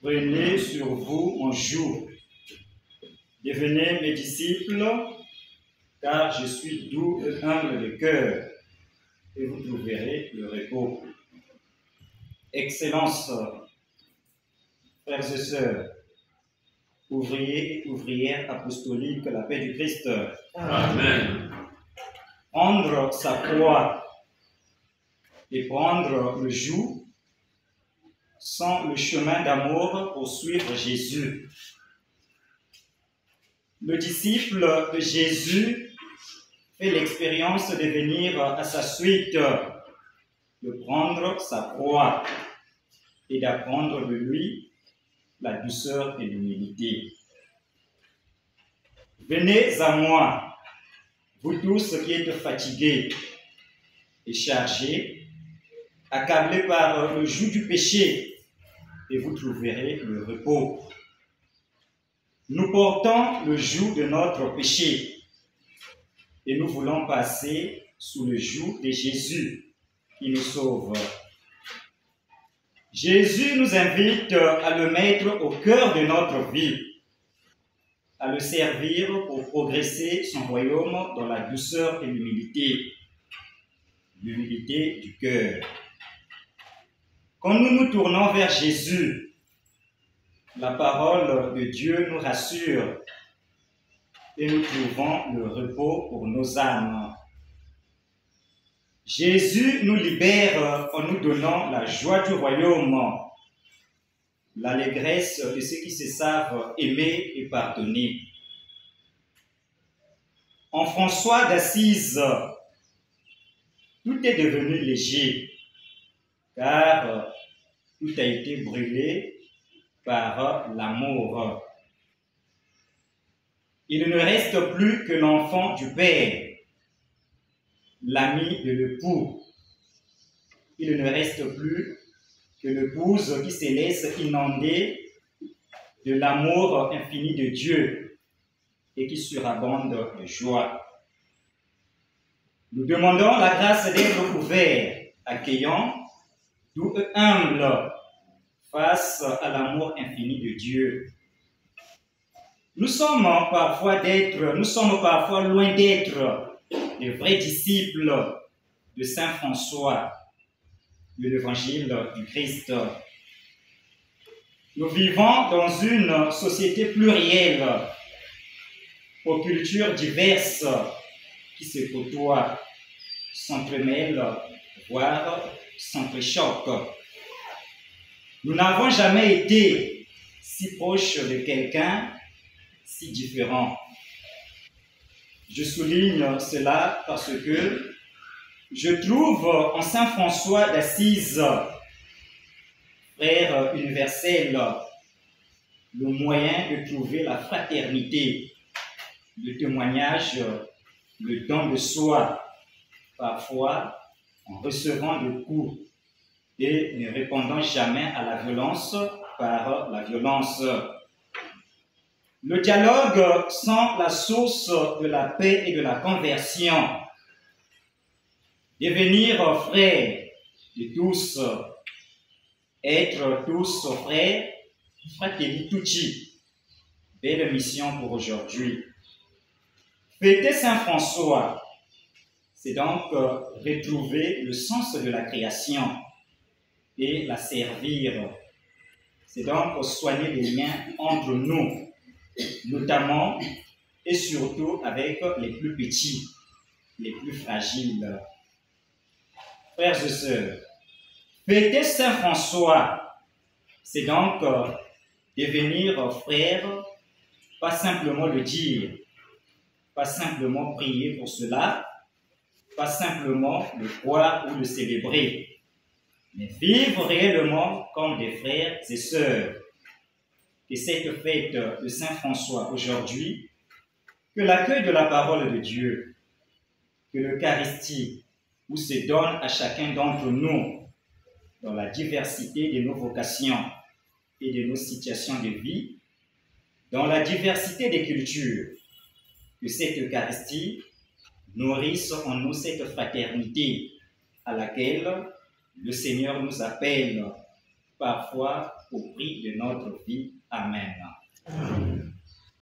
Prenez sur vous mon joug. Devenez mes disciples, car je suis doux et humble de cœur, et vous trouverez le repos. Excellences, frères et sœurs, ouvriers et ouvrières apostoliques, la paix du Christ. Amen. Prendre sa croix et prendre le joug sont le chemin d'amour pour suivre Jésus. Le disciple de Jésus fait l'expérience de venir à sa suite, de prendre sa croix et d'apprendre de lui la douceur et l'humilité. Venez à moi, vous tous qui êtes fatigués et chargés, accablés par le joug du péché, et vous trouverez le repos. Nous portons le joug de notre péché et nous voulons passer sous le joug de Jésus qui nous sauve. Jésus nous invite à le mettre au cœur de notre vie, à le servir pour progresser son royaume dans la douceur et l'humilité du cœur. Quand nous nous tournons vers Jésus, la parole de Dieu nous rassure et nous trouvons le repos pour nos âmes. Jésus nous libère en nous donnant la joie du royaume, l'allégresse de ceux qui se savent aimer et pardonner. En François d'Assise, tout est devenu léger, car tout a été brûlé par l'amour. Il ne reste plus que l'enfant du Père, l'ami de l'époux. Il ne reste plus que l'épouse qui se laisse inonder de l'amour infini de Dieu et qui surabonde de joie. Nous demandons la grâce d'être ouverts, accueillants, doux et humbles face à l'amour infini de Dieu. Nous sommes parfois loin d'être les vrais disciples de Saint François, de l'Évangile du Christ. Nous vivons dans une société plurielle, aux cultures diverses qui se côtoient, s'entremêlent, voire s'entrechoquent. Nous n'avons jamais été si proches de quelqu'un, si différent. Je souligne cela parce que je trouve en Saint François d'Assise, frère universel, le moyen de trouver la fraternité, le témoignage, le don de soi, parfois en recevant des coups et ne répondant jamais à la violence par la violence. Le dialogue sont la source de la paix et de la conversion. Devenir frère de tous, être tous frères, fratelli tutti. Belle mission pour aujourd'hui. Fêter Saint François, c'est donc retrouver le sens de la création et la servir. C'est donc soigner les liens entre nous, notamment et surtout avec les plus petits, les plus fragiles. Frères et sœurs, fêter Saint François, c'est donc devenir frère, pas simplement le dire, pas simplement prier pour cela, pas simplement le croire ou le célébrer, mais vivre réellement comme des frères et sœurs. Et cette fête de Saint François aujourd'hui, que l'accueil de la parole de Dieu, que l'Eucharistie, où se donne à chacun d'entre nous, dans la diversité de nos vocations et de nos situations de vie, dans la diversité des cultures, que cette Eucharistie nourrisse en nous cette fraternité à laquelle le Seigneur nous appelle parfois au prix de notre vie. Amen.